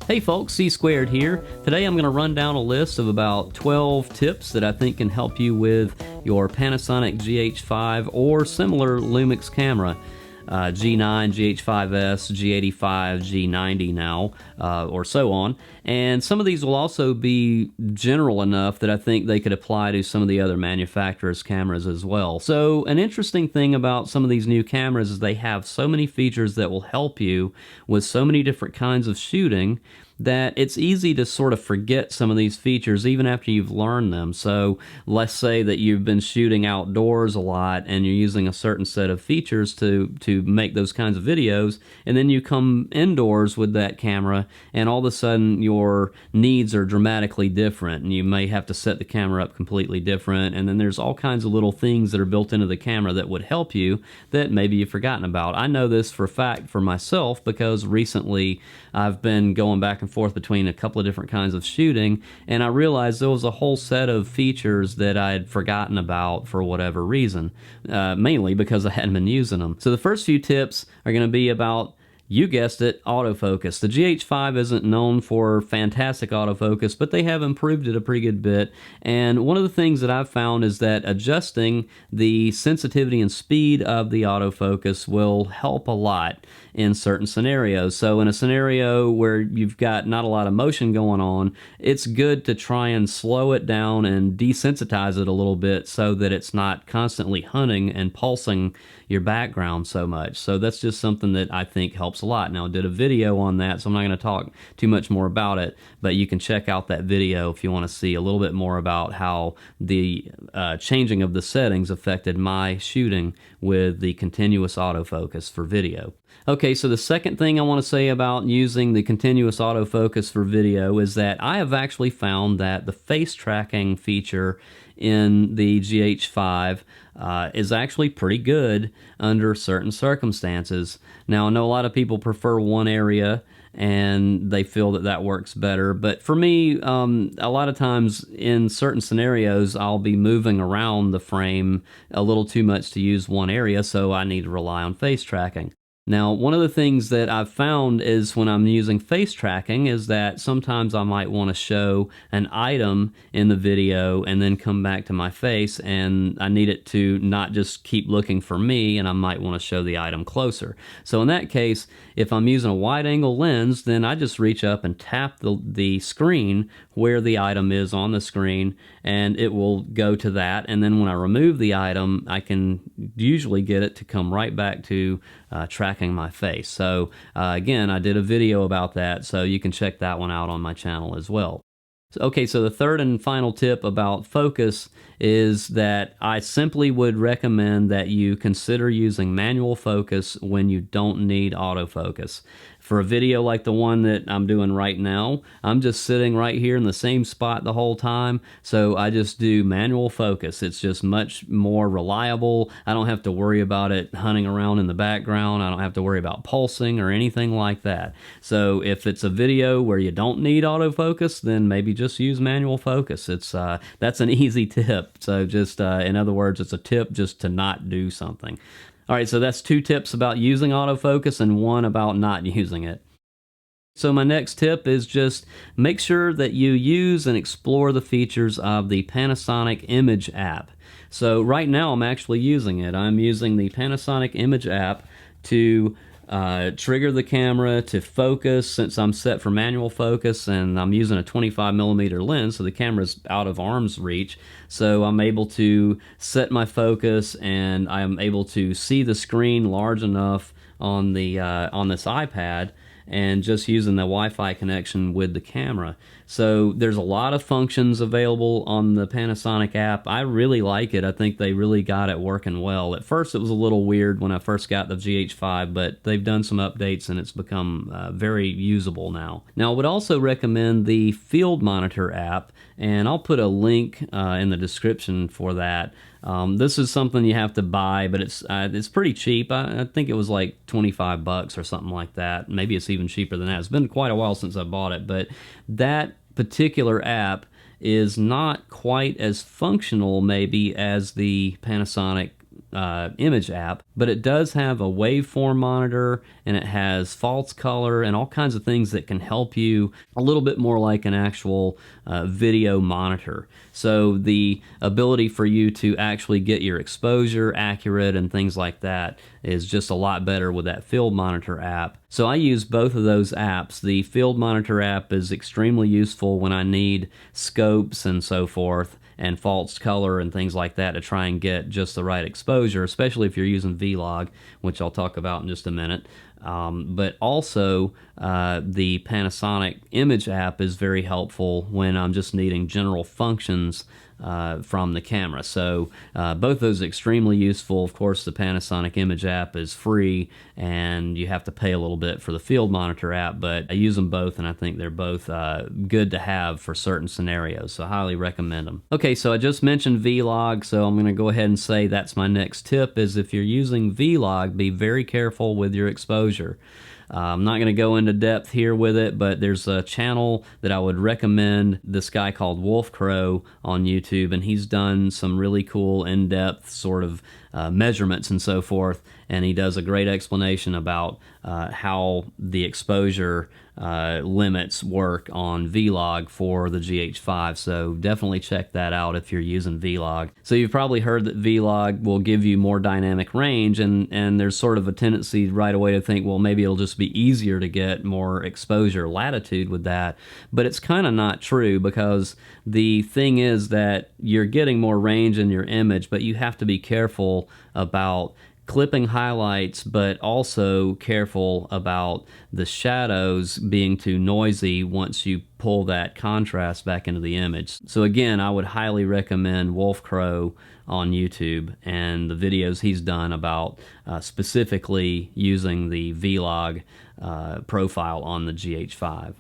Hey folks, C Squared here. Today I'm going to run down a list of about 12 tips that I think can help you with your Panasonic GH5 or similar Lumix camera. G9, GH5S, G85, G90 now, or so on. And some of these will also be general enough that I think they could apply to some of the other manufacturers' cameras as well. So an interesting thing about some of these new cameras is they have so many features that will help you with so many different kinds of shooting that it's easy to sort of forget some of these features even after you've learned them. So let's say that you've been shooting outdoors a lot and you're using a certain set of features to make those kinds of videos, and then you come indoors with that camera and all of a sudden your needs are dramatically different and you may have to set the camera up completely different, and then there's all kinds of little things that are built into the camera that would help you that maybe you've forgotten about. I know this for a fact for myself because recently I've been going back and forth between a couple of different kinds of shooting, and I realized there was a whole set of features that I had forgotten about for whatever reason, mainly because I hadn't been using them. So the first few tips are going to be about, you guessed it, autofocus. The GH5 isn't known for fantastic autofocus, but they have improved it a pretty good bit. And one of the things that I've found is that adjusting the sensitivity and speed of the autofocus will help a lot in certain scenarios. So in a scenario where you've got not a lot of motion going on, it's good to try and slow it down and desensitize it a little bit so that it's not constantly hunting and pulsing your background so much. So that's just something that I think helps a lot. Now, I did a video on that, so I'm not going to talk too much more about it, but you can check out that video if you want to see a little bit more about how the changing of the settings affected my shooting with the continuous autofocus for video. Okay, so the second thing I want to say about using the continuous autofocus for video is that I have actually found that the face tracking feature in the GH5 is actually pretty good under certain circumstances. Now, I know a lot of people prefer one area and they feel that that works better, but for me, a lot of times in certain scenarios I'll be moving around the frame a little too much to use one area, so I need to rely on face tracking. Now, one of the things that I've found is when I'm using face tracking is that sometimes I might want to show an item in the video and then come back to my face, and I need it to not just keep looking for me, and I might want to show the item closer. So in that case, if I'm using a wide angle lens, then I just reach up and tap the screen where the item is on the screen, and it will go to that. And then when I remove the item, I can usually get it to come right back to tracking my face. So again, I did a video about that, so you can check that one out on my channel as well. Okay, so the third and final tip about focus is that I simply would recommend that you consider using manual focus when you don't need autofocus. For a video like the one that I'm doing right now, I'm just sitting right here in the same spot the whole time, so I just do manual focus. It's just much more reliable. I don't have to worry about it hunting around in the background. I don't have to worry about pulsing or anything like that. So if it's a video where you don't need autofocus, then maybe just use manual focus. That's an easy tip. So just, in other words, it's a tip just to not do something. All right, so that's 2 tips about using autofocus and 1 about not using it. So my next tip is just make sure that you use and explore the features of the Panasonic Image App. So right now I'm actually using it. I'm using the Panasonic Image App to trigger the camera to focus, since I'm set for manual focus and I'm using a 25mm lens, so the camera's out of arm's reach. So I'm able to set my focus and I'm able to see the screen large enough on the on this iPad, and just using the Wi-Fi connection with the camera. So there's a lot of functions available on the Panasonic app. I really like it. I think they really got it working well. At first it was a little weird when I first got the GH5, but they've done some updates and it's become very usable now. Now, I would also recommend the Field Monitor app, and I'll put a link in the description for that. This is something you have to buy, but it's pretty cheap. I think it was like 25 bucks or something like that. Maybe it's even cheaper than that. It's been quite a while since I bought it, but that particular app is not quite as functional maybe as the Panasonic Image App, but it does have a waveform monitor, and it has false color and all kinds of things that can help you a little bit more like an actual video monitor. So the ability for you to actually get your exposure accurate and things like that is just a lot better with that Field Monitor app. So I use both of those apps. The Field Monitor app is extremely useful when I need scopes and so forth, and false color and things like that to try and get just the right exposure, especially if you're using Vlog, which I'll talk about in just a minute. But also the Panasonic Image App is very helpful when I'm just needing general functions from the camera. So both those are extremely useful. Of course, the Panasonic Image App is free, and you have to pay a little bit for the Field Monitor app, but I use them both, and I think they're both good to have for certain scenarios, so I highly recommend them. Okay, so I just mentioned Vlog, so I'm going to go ahead and say that's my next tip, is if you're using Vlog, be very careful with your exposure. I'm not going to go into depth here with it, but there's a channel that I would recommend, this guy called Wolf Crow on YouTube, and he's done some really cool in-depth sort of measurements and so forth, and he does a great explanation about how the exposure limits work on Vlog for the GH5, so definitely check that out if you're using Vlog. So you've probably heard that Vlog will give you more dynamic range, and there's sort of a tendency right away to think, well, maybe it'll just be easier to get more exposure latitude with that, but it's kind of not true, because the thing is that you're getting more range in your image, but you have to be careful about clipping highlights, but also careful about the shadows being too noisy once you pull that contrast back into the image. So again, I would highly recommend Wolf Crow on YouTube and the videos he's done about specifically using the Vlog profile on the GH5.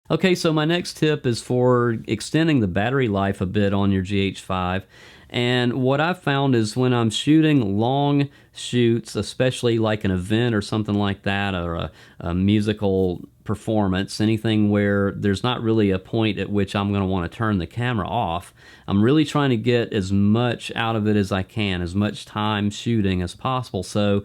Okay, so my next tip is for extending the battery life a bit on your GH5. And what I've found is when I'm shooting long shoots, especially like an event or something like that, or a musical performance, anything where there's not really a point at which I'm going to want to turn the camera off, I'm really trying to get as much out of it as I can, as much time shooting as possible. So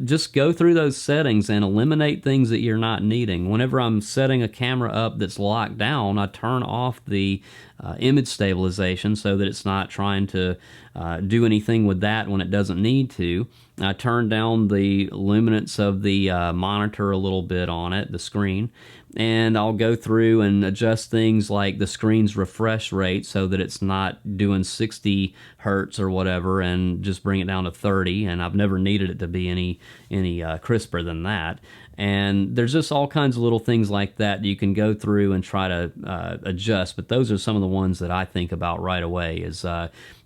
just go through those settings and eliminate things that you're not needing. Whenever I'm setting a camera up that's locked down, I turn off the image stabilization so that it's not trying to do anything with that when it doesn't need to. I turn down the luminance of the monitor a little bit on it, the screen, and I'll go through and adjust things like the screen's refresh rate so that it's not doing 60 hertz or whatever, and just bring it down to 30, and I've never needed it to be any crisper than that. And there's just all kinds of little things like that you can go through and try to adjust, but those are some of the ones that I think about right away, is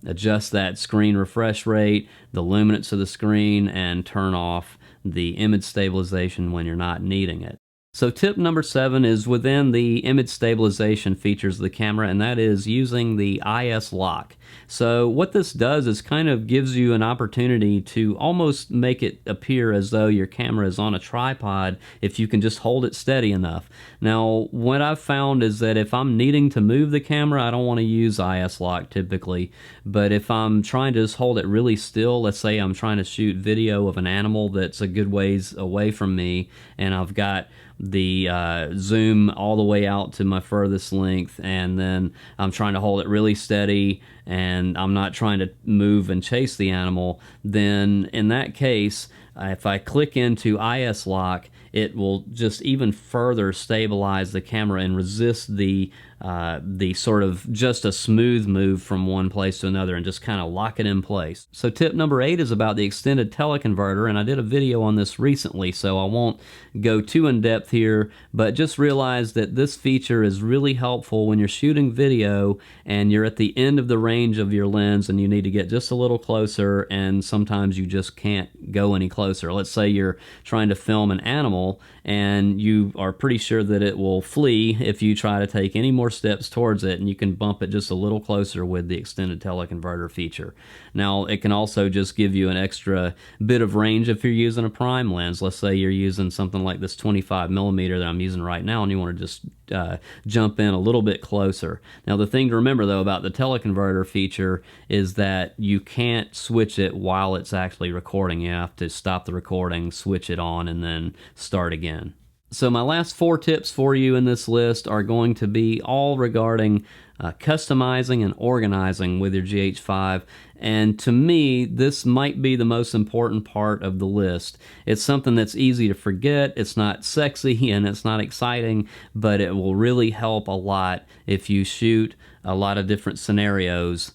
adjust that screen refresh rate, the luminance of the screen, and turn off the image stabilization when you're not needing it. So tip number 7 is within the image stabilization features of the camera, and that is using the IS lock. So what this does is kind of gives you an opportunity to almost make it appear as though your camera is on a tripod if you can just hold it steady enough. Now, what I've found is that if I'm needing to move the camera, I don't want to use IS lock typically, but if I'm trying to just hold it really still, let's say I'm trying to shoot video of an animal that's a good ways away from me, and I've got the zoom all the way out to my furthest length, and then I'm trying to hold it really steady and I'm not trying to move and chase the animal, then in that case, if I click into IS lock, it will just even further stabilize the camera and resist the sort of just a smooth move from one place to another, and just kind of lock it in place. So tip number 8 is about the extended teleconverter, and I did a video on this recently, so I won't go too in depth here, but just realize that this feature is really helpful when you're shooting video and you're at the end of the range of your lens and you need to get just a little closer, and sometimes you just can't go any closer. Let's say you're trying to film an animal and you are pretty sure that it will flee if you try to take any more steps towards it, and you can bump it just a little closer with the extended teleconverter feature. Now, it can also just give you an extra bit of range if you're using a prime lens. Let's say you're using something like this 25mm that I'm using right now, and you want to just jump in a little bit closer. Now the thing to remember though about the teleconverter feature is that you can't switch it while it's actually recording. You have to stop the recording, switch it on, and then start again. So my last 4 tips for you in this list are going to be all regarding customizing and organizing with your GH5. And to me, this might be the most important part of the list. It's something that's easy to forget, it's not sexy, and it's not exciting, but it will really help a lot if you shoot a lot of different scenarios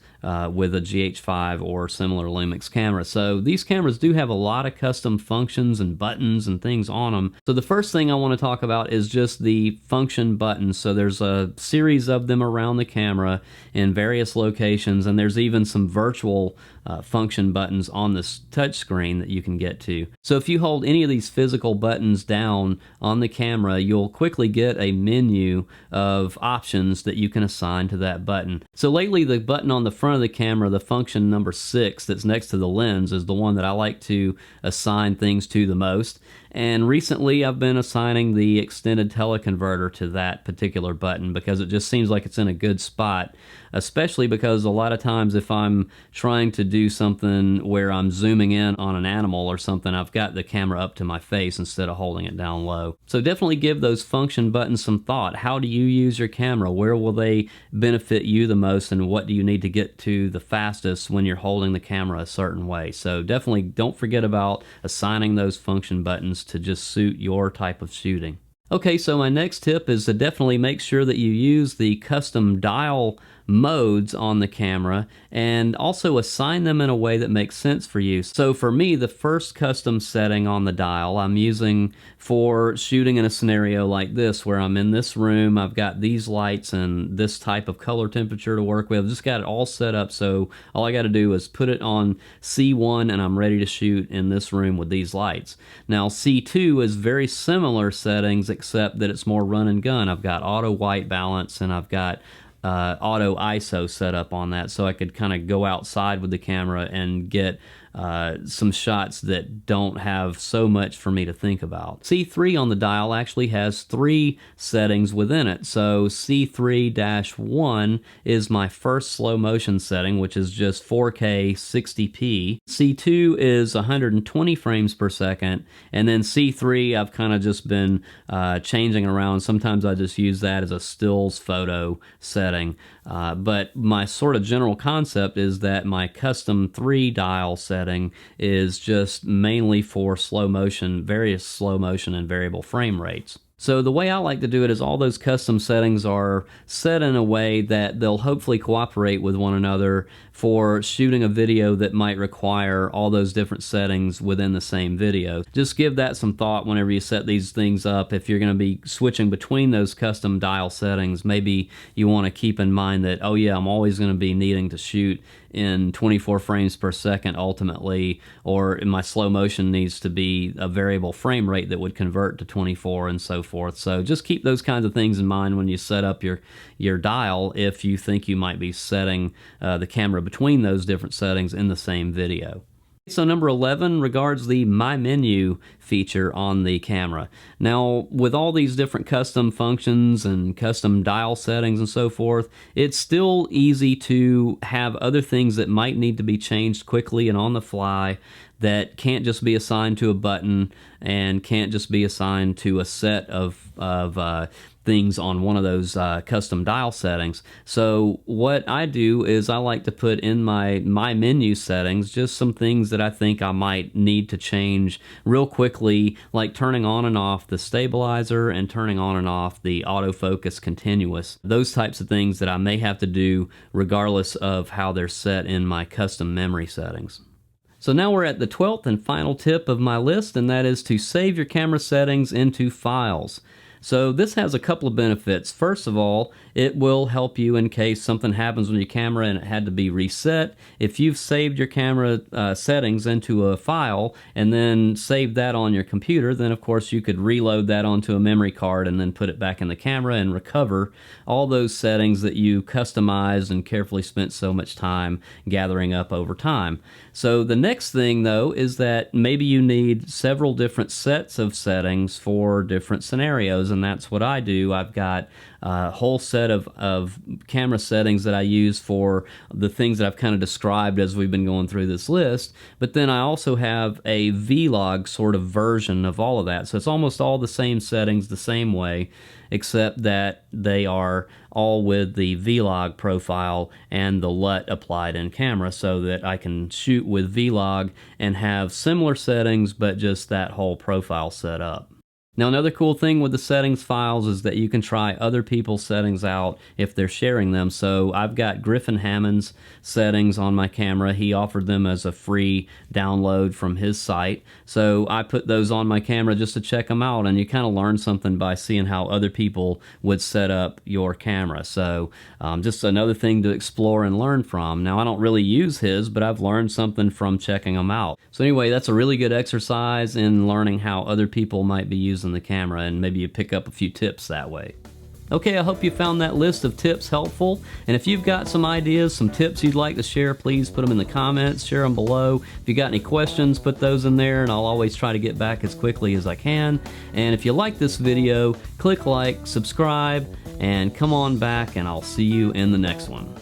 with a GH5 or similar Lumix camera. So these cameras do have a lot of custom functions and buttons and things on them. So the first thing I want to talk about is just the function buttons. So there's a series of them around the camera in various locations, and there's even some virtual function buttons on this touch screen that you can get to. So if you hold any of these physical buttons down on the camera, you'll quickly get a menu of options that you can assign to that button. So lately the button on the front of the camera, the function number 6 that's next to the lens, is the one that I like to assign things to the most. And recently I've been assigning the extended teleconverter to that particular button because it just seems like it's in a good spot, especially because a lot of times if I'm trying to do something where I'm zooming in on an animal or something, I've got the camera up to my face instead of holding it down low. So definitely give those function buttons some thought. How do you use your camera? Where will they benefit you the most, and what do you need to get to the fastest when you're holding the camera a certain way? So definitely don't forget about assigning those function buttons to just suit your type of shooting. Okay, so my next tip is to definitely make sure that you use the custom dial modes on the camera and also assign them in a way that makes sense for you. So for me, the first custom setting on the dial I'm using for shooting in a scenario like this where I'm in this room, I've got these lights and this type of color temperature to work with. I've just got it all set up, so all I got to do is put it on C1 and I'm ready to shoot in this room with these lights. Now C2 is very similar settings except that it's more run and gun. I've got auto white balance and I've got auto ISO set up on that, so I could kind of go outside with the camera and get some shots that don't have so much for me to think about. C3 on the dial actually has 3 settings within it. So C3-1 is my first slow motion setting, which is just 4K 60p. C2 is 120 frames per second, and then C3 I've kind of just been changing around. Sometimes I just use that as a stills photo setting. But my sort of general concept is that my custom 3 dial setting is just mainly for slow motion, various slow motion and variable frame rates. So the way I like to do it is all those custom settings are set in a way that they'll hopefully cooperate with one another for shooting a video that might require all those different settings within the same video. Just give that some thought whenever you set these things up. If you're going to be switching between those custom dial settings, maybe you want to keep in mind that, oh yeah, I'm always going to be needing to shoot in 24 frames per second ultimately, or my slow motion needs to be a variable frame rate that would convert to 24 and so forth. So just keep those kinds of things in mind when you set up your dial if you think you might be setting the camera between those different settings in the same video. So number 11 regards the My Menu feature on the camera. Now, with all these different custom functions and custom dial settings and so forth, it's still easy to have other things that might need to be changed quickly and on the fly that can't just be assigned to a button and can't just be assigned to a set of things on one of those custom dial settings. So what I do is I like to put in my menu settings just some things that I think I might need to change real quickly, like turning on and off the stabilizer and turning on and off the autofocus continuous. Those types of things that I may have to do regardless of how they're set in my custom memory settings. So now we're at the 12th and final tip of my list, and that is to save your camera settings into files. So this has a couple of benefits. First of all, it will help you in case something happens with your camera and it had to be reset. If you've saved your camera settings into a file and then saved that on your computer, then of course you could reload that onto a memory card and then put it back in the camera and recover all those settings that you customized and carefully spent so much time gathering up over time. So the next thing though is that maybe you need several different sets of settings for different scenarios. and that's what I do. I've got a whole set of camera settings that I use for the things that I've kind of described as we've been going through this list, but then I also have a vlog sort of version of all of that. So it's almost all the same settings, the same way, except that they are all with the vlog profile and the LUT applied in camera, so that I can shoot with vlog and have similar settings but just that whole profile set up. Now, another cool thing with the settings files is that you can try other people's settings out if they're sharing them. So I've got Griffin Hammond's settings on my camera. He offered them as a free download from his site. So I put those on my camera just to check them out, and you kind of learn something by seeing how other people would set up your camera. So just another thing to explore and learn from. Now, I don't really use his, but I've learned something from checking them out. So anyway, that's a really good exercise in learning how other people might be using the camera, and maybe you pick up a few tips that way. Okay, I hope you found that list of tips helpful, and if you've got some ideas, some tips you'd like to share, please put them in the comments, share them below. If you got any questions, put those in there, and I'll always try to get back as quickly as I can. And if you like this video, click like, subscribe, and come on back, and I'll see you in the next one.